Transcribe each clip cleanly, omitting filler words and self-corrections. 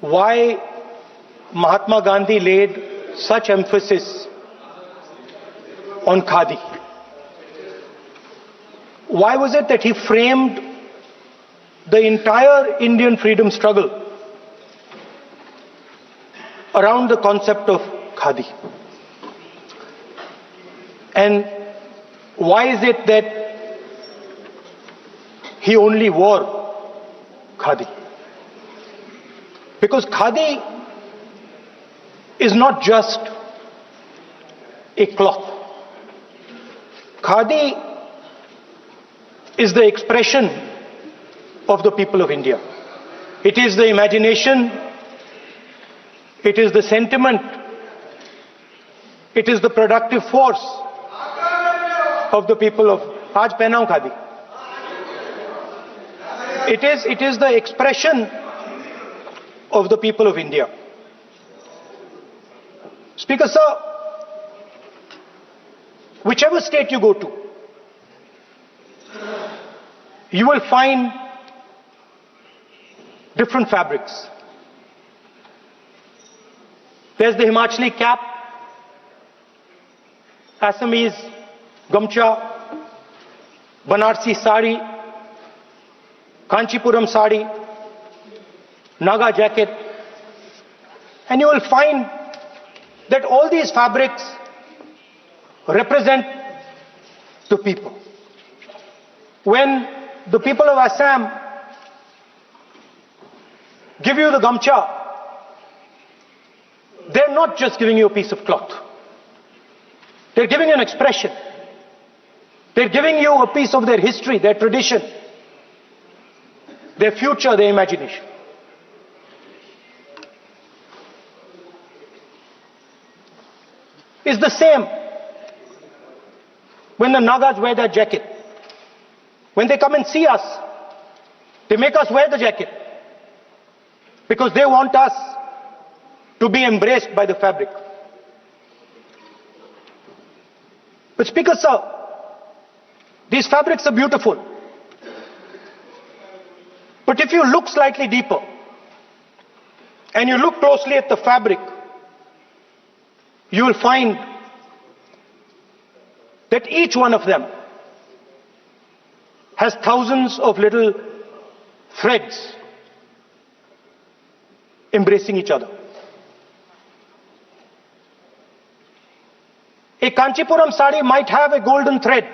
why Mahatma Gandhi laid such emphasis on khadi. Why was it that he framed the entire Indian freedom struggle around the concept of khadi? And why is it that he only wore khadi? Because khadi is not just a cloth. Khadi is the expression of the people of India. It is the imagination, it is the sentiment, it is the productive force of the people of Aaj pehnaun khadi. It is the expression of the people of India. Speaker sir, whichever state you go to, you will find different fabrics. There's the Himachali cap, Assamese gamcha, Banarsi sari, Kanchipuram sari, Naga jacket, and you will find that all these fabrics represent the people. When the people of Assam give you the gamcha, they're not just giving you a piece of cloth. They're giving you an expression. They're giving you a piece of their history, their tradition, their future, their imagination. It's the same when the Nagas wear their jacket. When they come and see us, they make us wear the jacket because they want us to be embraced by the fabric. But Speaker sir, these fabrics are beautiful. But if you look slightly deeper and you look closely at the fabric, you will find that each one of them has thousands of little threads embracing each other. A Kanchipuram sari might have a golden thread,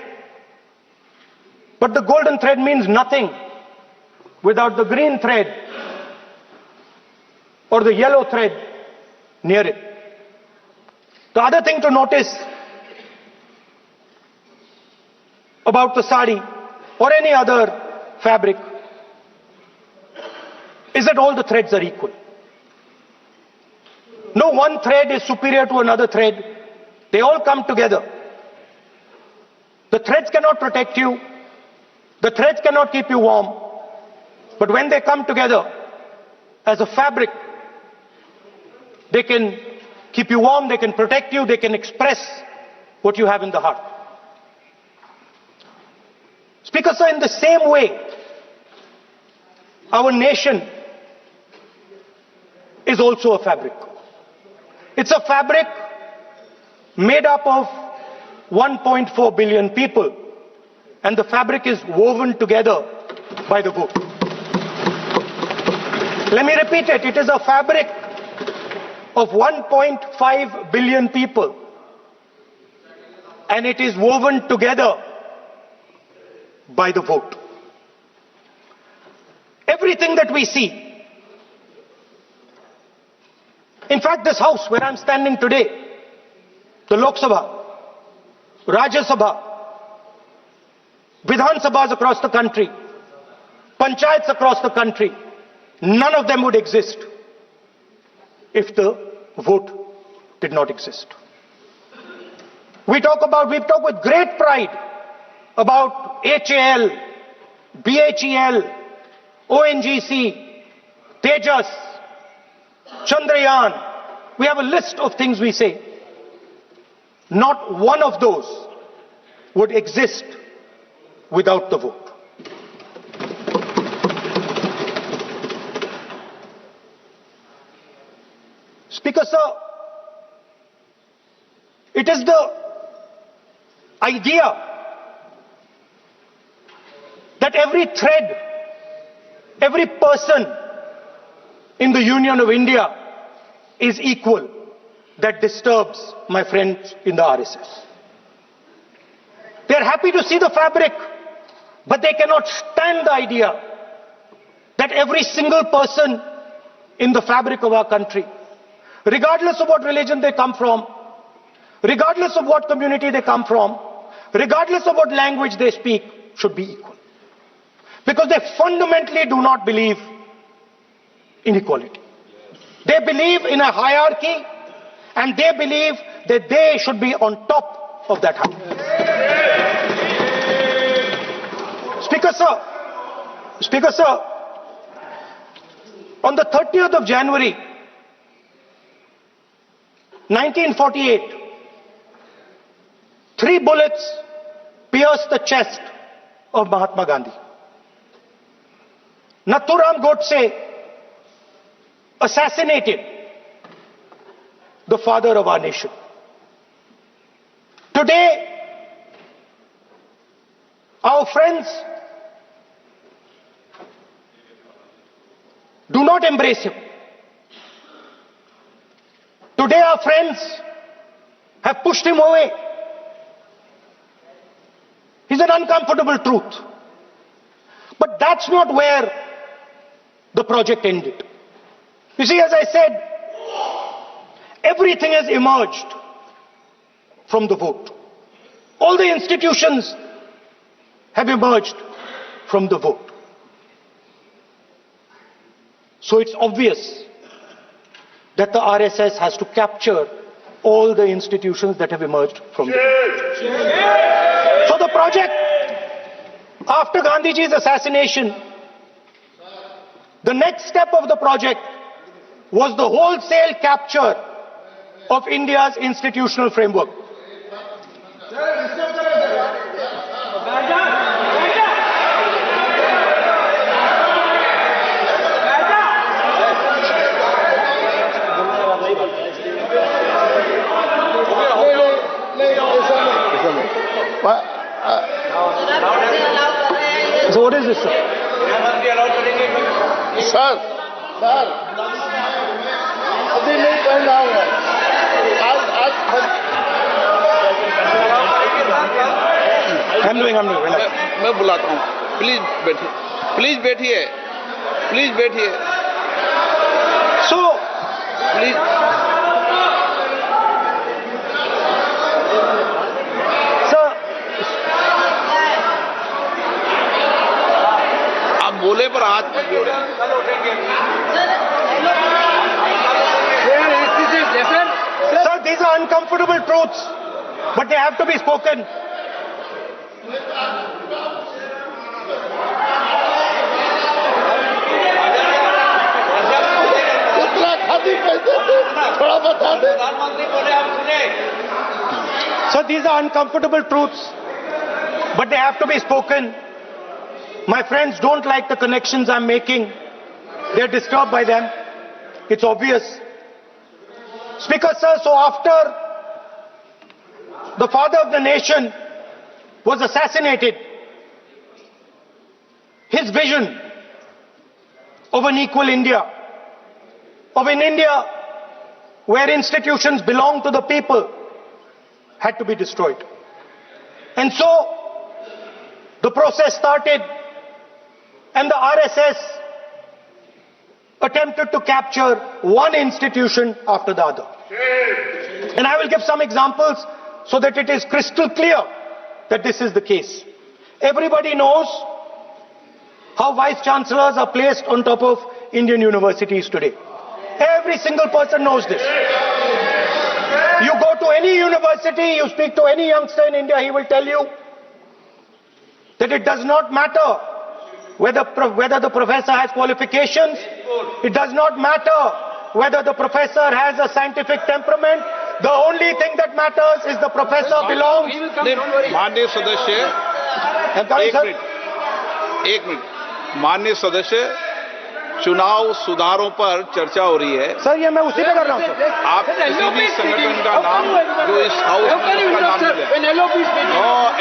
but the golden thread means nothing without the green thread or the yellow thread near it. The other thing to notice about the sari or any other fabric is that all the threads are equal. No one thread is superior to another thread. They all come together. The threads cannot protect you. The threads cannot keep you warm. But when they come together as a fabric, they can keep you warm, they can protect you, they can express what you have in the heart. Speaker sir, in the same way, our nation is also a fabric. It's a fabric made up of 1.4 billion people, and the fabric is woven together by the vote. Let me repeat it. It is a fabric of 1.5 billion people, and it is woven together by the vote. Everything that we see, in fact this house where I'm standing today, the Lok Sabha, Rajya Sabha, Vidhan Sabhas across the country, Panchayats across the country, none of them would exist if the vote did not exist. We talk with great pride about HAL, BHEL, ONGC, Tejas, Chandrayaan. We have a list of things we say. Not one of those would exist without the vote. Speaker sir, it is the idea that every thread, every person in the Union of India is equal that disturbs my friends in the RSS. They are happy to see the fabric, but they cannot stand the idea that every single person in the fabric of our country, regardless of what religion they come from, regardless of what community they come from, regardless of what language they speak, should be equal. Because they fundamentally do not believe in equality. They believe in a hierarchy, and they believe that they should be on top of that hierarchy. Speaker sir, on the 30th of January, 1948, 3 bullets pierced the chest of Mahatma Gandhi. Nathuram Godse assassinated the father of our nation. Today, our friends do not embrace him. Today, our friends have pushed him away. It's an uncomfortable truth. But that's not where the project ended. You see, as I said, everything has emerged from the vote. All the institutions have emerged from the vote. So it's obvious that the RSS has to capture all the institutions that have emerged from the vote. So the project, after Gandhiji's assassination, the next step of the project was the wholesale capture of India's institutional framework. So what is this, sir? Sir, अभी नहीं पढ़ रहा हूँ I'm doing. मैं बुलाता हूँ. Please बैठिए. So, please. sir, आप बोले पर हाथ मत जोड़े. Sir, these are uncomfortable truths, but they have to be spoken. थोड़ा बता दे. So these are uncomfortable truths, but they have to be spoken. My friends don't like the connections I'm making. They're disturbed by them. It's obvious. Speaker sir, so after the father of the nation was assassinated, his vision of an equal India, of an India where institutions belong to the people, had to be destroyed. And so the process started, and the RSS attempted to capture one institution after the other. And I will give some examples so that it is crystal clear that this is the case. Everybody knows how vice chancellors are placed on top of Indian universities today. Every single person knows this. You go to any university, you speak to any youngster in India, he will tell you that it does not matter whether the professor has qualifications, it does not matter whether the professor has a scientific temperament. The only thing that matters is the professor belongs. माननीय सदस्य, एक minute. माननीय सदस्य, चुनाव सुधारों पर चर्चा हो रही है। सर ये मैं उसी पे कर रहा हूँ सर। आप किसी भी संगठन का नाम जो इस हाउस में उसका नाम ले।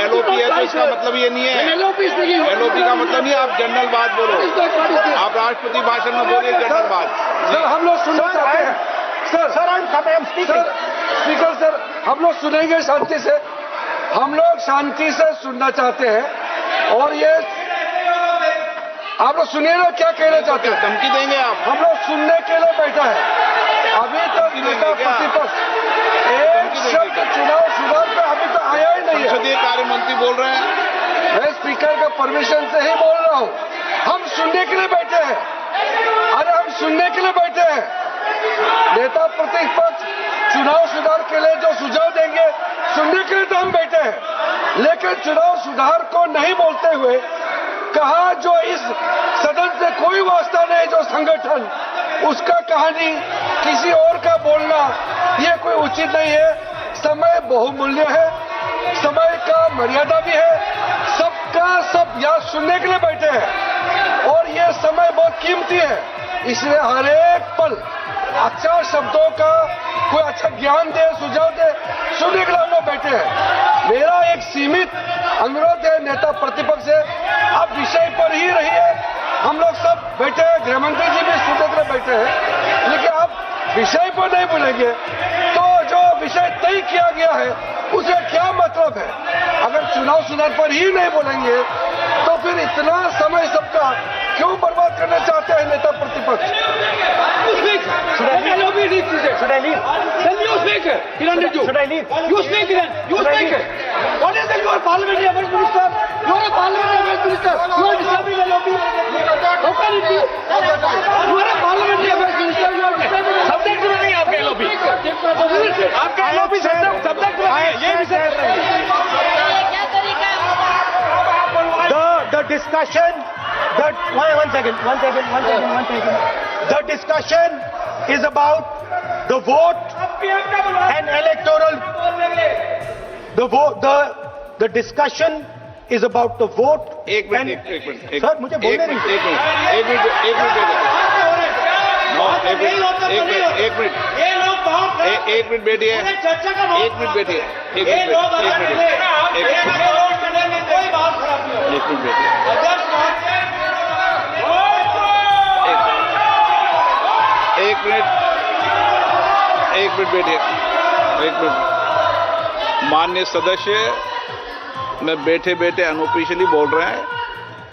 एलओपी है तो इसका मतलब ये नहीं है। एलओपी का मतलब नहीं है, आप जनरल बात बोलो। आप राष्ट्रपति भाषण में बोलिए जनरल बात। सर हम लोग सुनना चाहते हैं। सर स्पीकर सर हम लोग सुनेंगे शांति से। हम लोग शांति से सुनना चाहते हैं और ये आप लोग सुनिए ना क्या कहना चाहते हैं। धमकी देंगे आप? हम लोग सुनने के लिए बैठा है। अभी तक नेता प्रतिपक्ष एक शब्द चुनाव सुधार पे अभी तो आया ही नहीं है। संसदीय कार्य मंत्री बोल रहे हैं। मैं स्पीकर का परमिशन से ही बोल रहा हूँ। हम सुनने के लिए बैठे हैं। अरे हम सुनने के लिए बैठे हैं। नेता प्रतिपक्ष चुनाव सुधार के लिए जो सुझाव देंगे सुनने के लिए तो हम बैठे हैं, लेकिन चुनाव सुधार को नहीं बोलते हुए कहा जो इस सदन से कोई वास्ता नहीं, जो संगठन उसका कहानी किसी और का बोलना ये कोई उचित नहीं है। समय बहुमूल्य है, समय का मर्यादा भी है। सबका सब यहाँ सुनने के लिए बैठे हैं और ये समय बहुत कीमती है, इसलिए हर एक पल अच्छा शब्दों का कोई अच्छा ज्ञान दे, सुझाव दे, सुनने के लिए हम लोग बैठे हैं। मेरा एक सीमित अनुरोध है नेता प्रतिपक्ष से, आप विषय पर ही रहिए। हम लोग सब बैठे हैं, गृहमंत्री जी भी सुनने के लिए बैठे हैं, लेकिन आप विषय पर नहीं बोलेंगे तो जो विषय तय किया गया है उसे क्या मतलब है। अगर चुनाव सुधार पर ही नहीं बोलेंगे तो फिर इतना समय सबका क्यों बर्बाद करना चाहते हैं नेता प्रतिपक्ष। Should I leave? Then you speak. Should I leave? You speak then. You speak. What is that? You are parliamentary affairs minister. You are a parliamentary affairs minister. You are disturbing the lobby. How can it be? You are a parliamentary affairs minister. You are disturbing the subject में नहीं आपका lobby. आपका lobby subject में नहीं. ये विषय The discussion, one second. The discussion is about the vote and electoral. The discussion is about the vote. एक minute sir मुझे बोलने दीजिए। एक मिनट एक मिनट बैठिए। एक मिनट बैठिए। माननीय सदस्य मैं बैठे बैठे अनऑफिशियली बोल रहे हैं,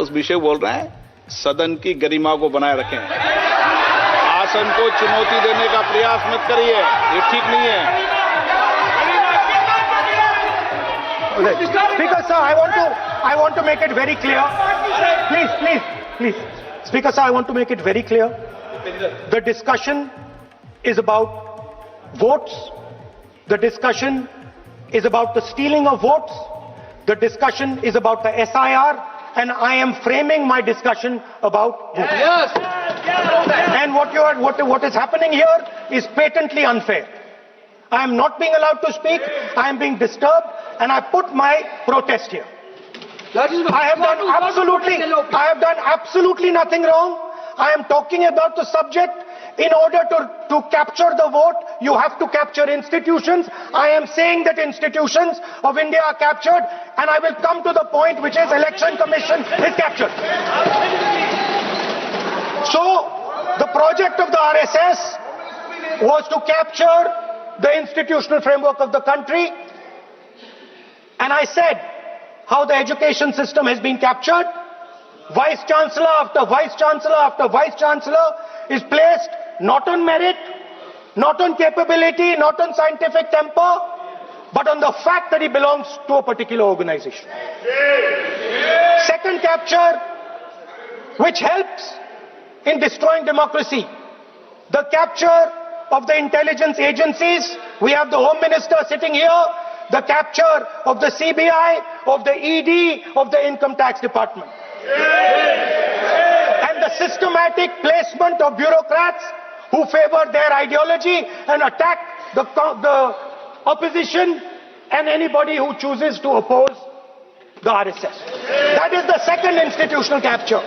उस विषय बोल रहे हैं, सदन की गरिमा को बनाए रखें। आसन को चुनौती देने का प्रयास मत करिए, ये ठीक नहीं है। Speaker sir, I want to make it very clear. Please. Speaker sir, I want to make it very clear. The discussion is about votes. The discussion is about the stealing of votes. The discussion is about the SIR, and I am framing my discussion about votes. Yes. And what is happening here is patently unfair. I am not being allowed to speak. I am being disturbed, and I put my protest here. I have done absolutely nothing wrong. I am talking about the subject. In order to capture the vote, you have to capture institutions. I am saying that institutions of India are captured, and I will come to the point which is Election Commission is captured. So, the project of the RSS was to capture the institutional framework of the country, and I said how the education system has been captured. Vice Chancellor after Vice Chancellor after Vice Chancellor is placed not on merit, not on capability, not on scientific temper, but on the fact that he belongs to a particular organization. Second capture, which helps in destroying democracy, the capture of the intelligence agencies. We have the Home Minister sitting here, the capture of the CBI, of the ED, of the Income Tax Department. And the systematic placement of bureaucrats who favor their ideology and attack the opposition and anybody who chooses to oppose the RSS. That is the second institutional capture.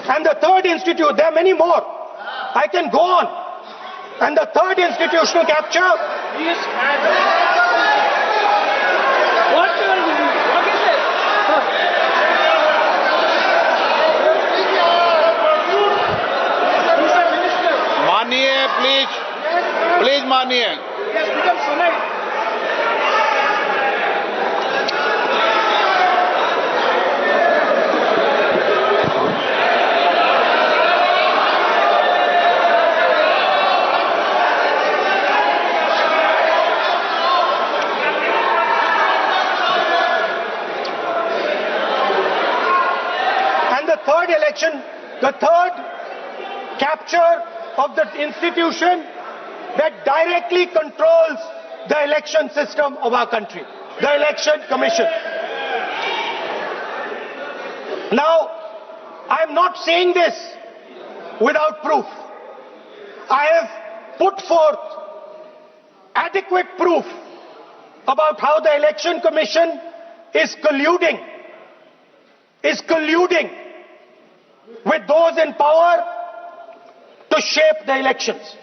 And the third there are many more. I can go on. And the third institutional capture. मानिए please, please मानिए. The third capture of the institution that directly controls the election system of our country, the Election Commission. Now, I'm not saying this without proof. I have put forth adequate proof about how the Election Commission is colluding with those in power to shape the elections.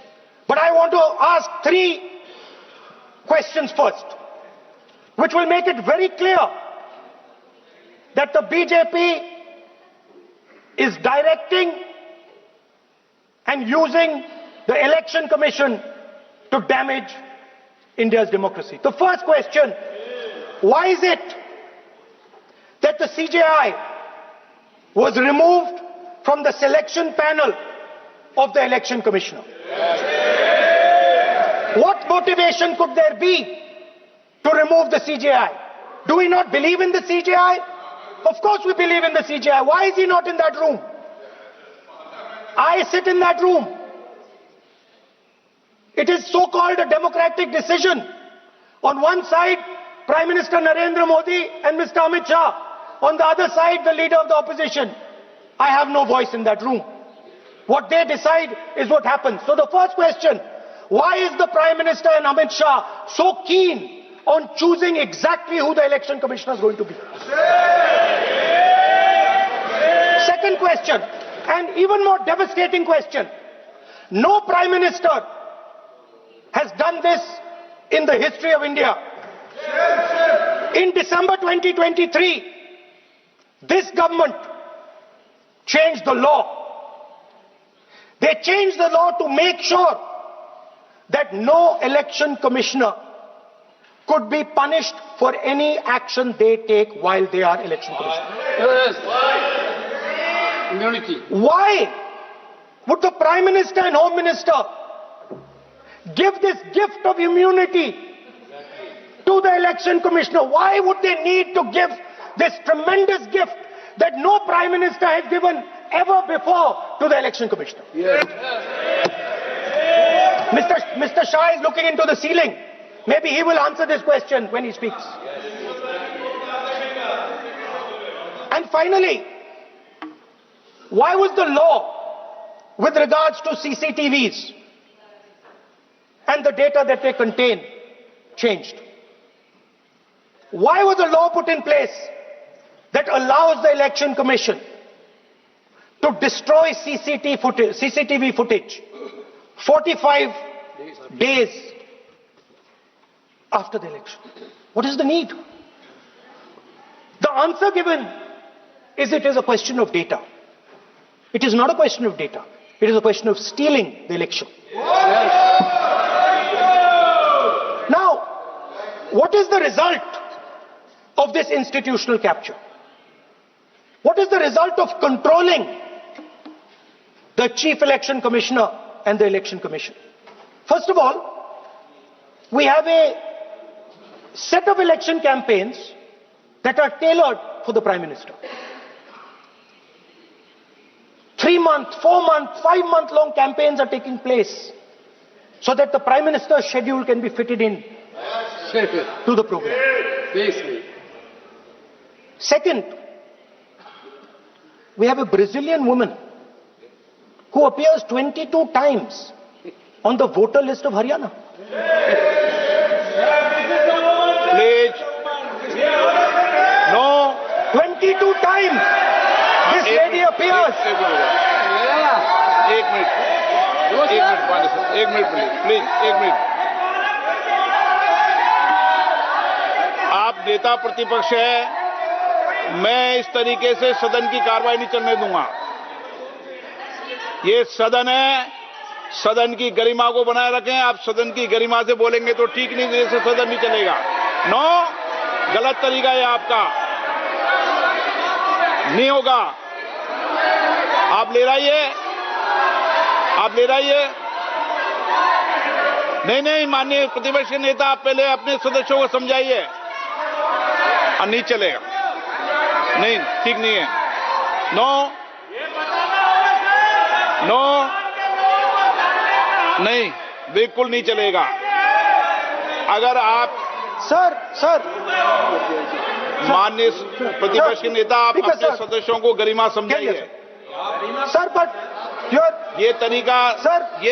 But I want to ask three questions first, which will make it very clear that the BJP is directing and using the Election Commission to damage India's democracy. The first question, why is it that the CJI was removed from the selection panel of the Election Commissioner? What motivation could there be to remove the CJI? Do we not believe in the CJI? Of course we believe in the CJI. Why is he not in that room? I sit in that room. It is so-called a democratic decision. On one side, Prime Minister Narendra Modi and Mr. Amit Shah. On the other side, the leader of the opposition. I have no voice in that room. What they decide is what happens. So the first question, why is the Prime Minister and Amit Shah so keen on choosing exactly who the Election Commissioner is going to be? Second question, and even more devastating question. No Prime Minister has done this in the history of India. In December 2023, this government changed the law. They changed the law to make sure that no election commissioner could be punished for any action they take while they are election commissioner. Yes. Immunity. Why would the Prime Minister and Home Minister give this gift of immunity to the election commissioner? Why would they need to give this tremendous gift that no Prime Minister has given ever before to the election commissioner? Yes. Mr. Shah is looking into the ceiling. Maybe he will answer this question when he speaks. And finally, why was the law with regards to CCTVs and the data that they contain changed? Why was a law put in place that allows the Election Commission to destroy CCTV footage 45 days after the election? What is the need? The answer given is it is a question of data. It is not a question of data. It is a question of stealing the election. Now, what is the result of this institutional capture? What is the result of controlling the Chief Election Commissioner and the Election Commission? First of all, we have a set of election campaigns that are tailored for the Prime Minister. 3-month, 4-month, 5-month long campaigns are taking place so that the Prime Minister's schedule can be fitted in to the program. Second, we have a Brazilian woman who appears 22 times on the voter list of Haryana. Please. No. 22 times this lady appears. एक minute. एक minute please, एक minute. आप नेता प्रतिपक्ष है, मैं इस तरीके से सदन की कार्रवाई नहीं चलने दूंगा। ये सदन है, सदन की गरिमा को बनाए रखें। आप सदन की गरिमा से बोलेंगे तो ठीक, नहीं जैसे सदन नहीं चलेगा। नो, गलत तरीका है आपका, नहीं होगा। आप ले रहिए, आप ले रहिए। नहीं, माननीय प्रतिपक्ष के नेता, आप पहले अपने सदस्यों को समझाइए। नहीं चलेगा, नहीं, ठीक नहीं है। नो, नहीं, बिल्कुल नहीं चलेगा। अगर आप सर माननीय प्रतिपक्ष के नेता, आप अपने सदस्यों को गरिमा समझाइए। सर, बट ये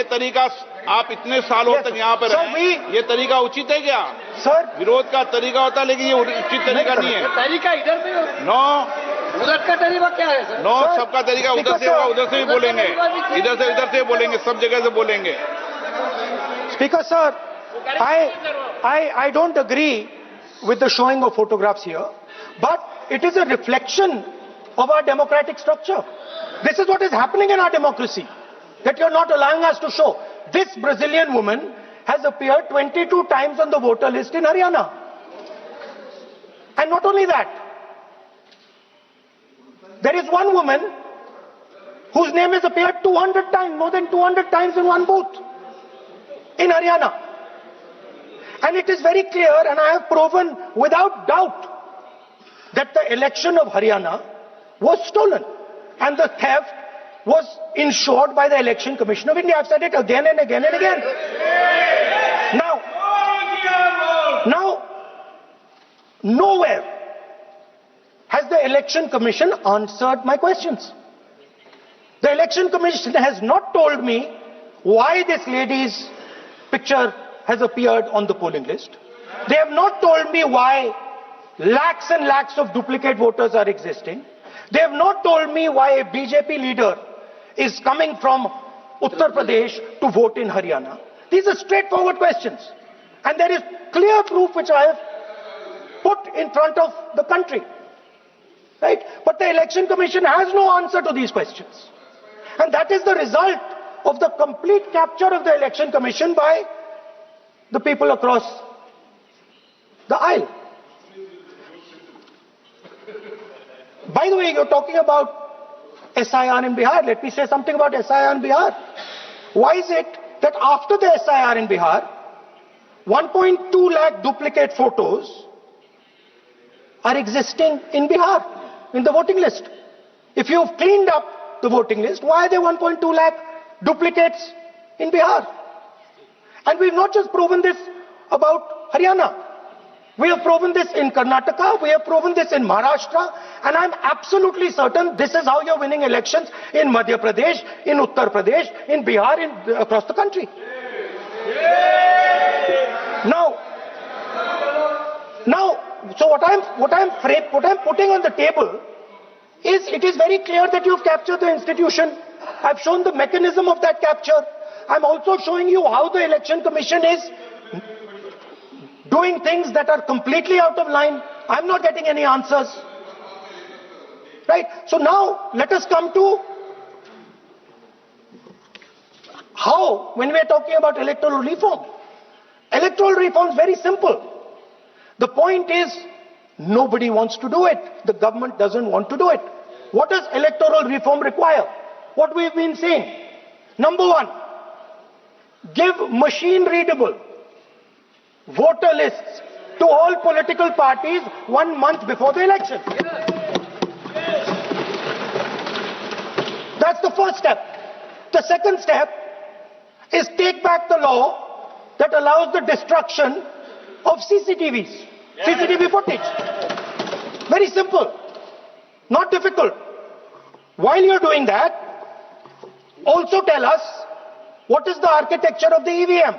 तरीका आप इतने सालों तक यहाँ पर रहे, ये तरीका उचित है क्या? सर, विरोध का तरीका होता है, लेकिन ये उचित तरीका नहीं है। तरीका इधर से नो, उधर का तरीका क्या है सर? नो, सबका तरीका उधर से होगा, उधर से भी बोलेंगे, इधर से बोलेंगे, सब जगह से बोलेंगे। Speaker sir, I don't agree with the showing of photographs here, but it is a reflection of our democratic structure. This is what is happening in our democracy, that you're not allowing us to show. This Brazilian woman has appeared 22 times on the voter list in Haryana. And not only that, there is one woman whose name has appeared 200 times, more than 200 times in one booth in Haryana. And it is very clear, and I have proven without doubt, that the election of Haryana was stolen and the theft was ensured by the Election Commission of India. I've said it again and again and again. Now, nowhere has the Election Commission answered my questions. The Election Commission has not told me why this lady's picture has appeared on the polling list. They have not told me why lakhs and lakhs of duplicate voters are existing. They have not told me why a BJP leader is coming from Uttar Pradesh to vote in Haryana. These are straightforward questions. And there is clear proof which I have put in front of the country. Right? But the Election Commission has no answer to these questions. And that is the result of the complete capture of the Election Commission by the people across the aisle. By the way, you're talking about SIR in Bihar. Let me say something about SIR in Bihar. Why is it that after the SIR in Bihar, 1.2 lakh duplicate photos are existing in Bihar, in the voting list? If you've cleaned up the voting list, why are there 1.2 lakh duplicates in Bihar? And we've not just proven this about Haryana. We have proven this in Karnataka, we have proven this in Maharashtra, and I'm absolutely certain this is how you're winning elections in Madhya Pradesh, in Uttar Pradesh, in Bihar, across the country. Now, so what I'm putting on the table is, it is very clear that you've captured the institution. I've shown the mechanism of that capture. I'm also showing you how the Election Commission is doing things that are completely out of line. I'm not getting any answers. Right? So now, let us come to how, when we are talking about electoral reform. Electoral reform is very simple. The point is, nobody wants to do it. The government doesn't want to do it. What does electoral reform require? What we've been saying. Number one, give machine-readable voter lists to all political parties 1 month before the election. That's the first step. The second step is take back the law that allows the destruction of CCTV footage. Very simple, not difficult. While you're doing that, also tell us what is the architecture of the EVM.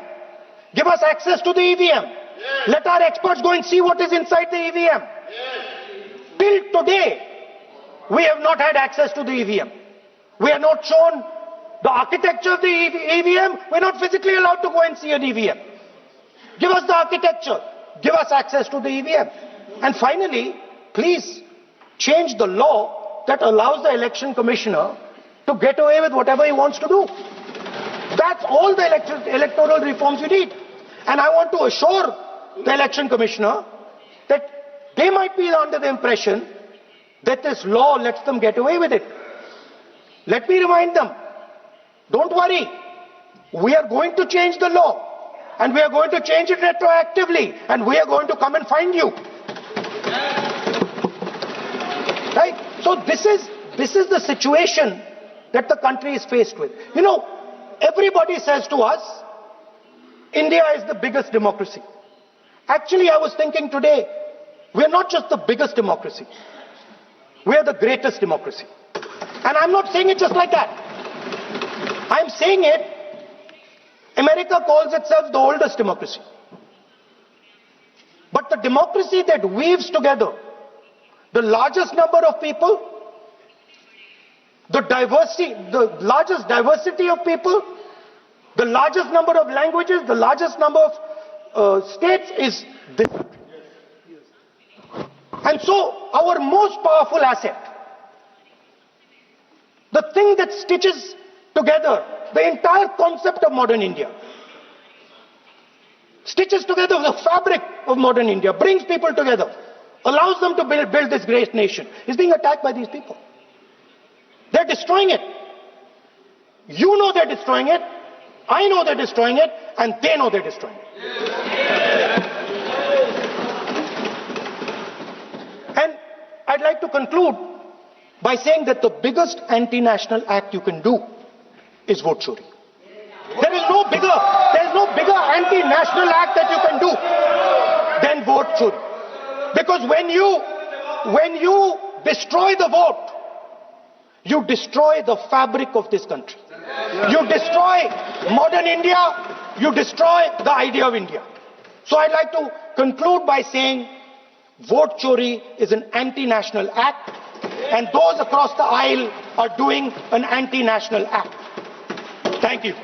Give us access to the EVM. Let our experts go and see what is inside the EVM. Till today, we have not had access to the EVM. We are not shown the architecture of the EVM, we're not physically allowed to go and see an EVM. Give us the architecture. Give us access to the EVM. And finally, please change the law that allows the election commissioner to get away with whatever he wants to do. That's all the electoral reforms we need. And I want to assure the election commissioner that they might be under the impression that this law lets them get away with it. Let me remind them, don't worry, we are going to change the law and we are going to change it retroactively and we are going to come and find you. Right? So this is the situation that the country is faced with. You know, everybody says to us, India is the biggest democracy. Actually, I was thinking today, we're not just the biggest democracy. We're the greatest democracy. And I'm not saying it just like that. I'm saying it, America calls itself the oldest democracy. But the democracy that weaves together the largest number of people, the largest diversity of people, the largest number of languages, the largest number of states is this country. And so our most powerful asset, the thing that stitches together the entire concept of modern India, stitches together the fabric of modern India, brings people together, allows them to build this great nation, is being attacked by these people. They're destroying it. You know they're destroying it. I know they're destroying it. And they know they're destroying it. And I'd like to conclude by saying that the biggest anti-national act you can do is vote Chori. There is no bigger anti-national act that you can do than vote Chori. Because when you destroy the vote, you destroy the fabric of this country. You destroy modern India, you destroy the idea of India. So I'd like to conclude by saying vote Chori is an anti-national act, and those across the aisle are doing an anti-national act. Thank you.